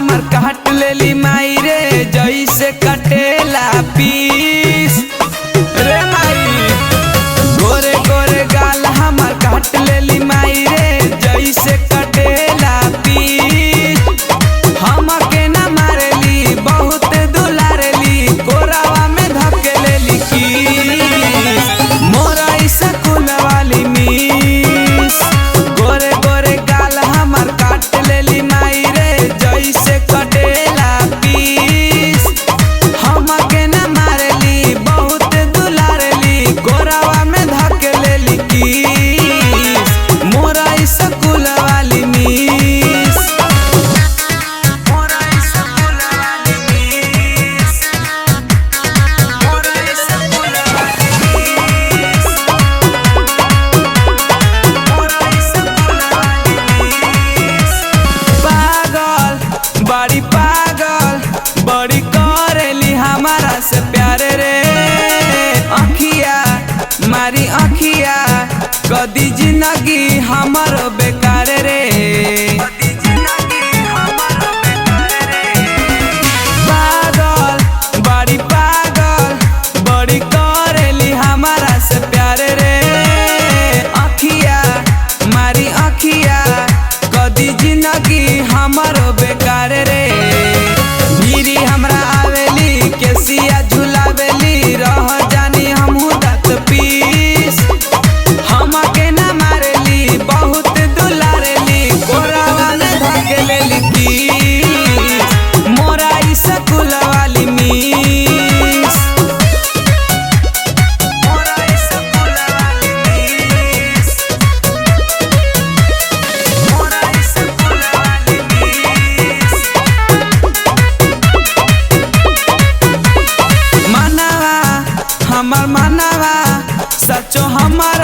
हमर काट लेली माई रे जैसे कटेला पीस रे माई। गोरे गोरे गाल हमर काट लेली माई रे जैसे कटेला पीस। हमके ना मारेली बहुत दुलारेली कोरावा में धकेलेली किस। मोरा इसा कुल वाली मिस। गोरे गोरे गाल हमर काट लेली माई रे जैसे कटेला पीस। हमके ना मारेली बहुत दुलारेली कोरावा में धकेलेली किस। मोरा इसा कुल वाली मिस। मोरा इसा कुल वाली मिस। मोरा इसा कुल वाली मिस। मोरा इसा कुल वाली मिस। पागल बड़ी पागल बड़ी करेली हमारा से प्यार रे। अखिया मारी अखिया कदी जिंदगी हमारो बेकार रे। पागल बड़ी पागल बड़ी करेली हमारा से प्यार रे। अखिया मारी अखिया कदी जिंदगी हमारो बेकार रे। भीरी हमरा आवेली केसिया झुलावेली रह जानी हमहू दांत पीस। हमके ना मारेली बहुत दुलारेली कोरावा में धकेलेली किस। मोरा इसा कुल वाली मिस। मोरा इसा कुल वाली मिस। मोरा इसा कुल वाली मिस। मनवा हमर मनवा सचो हमर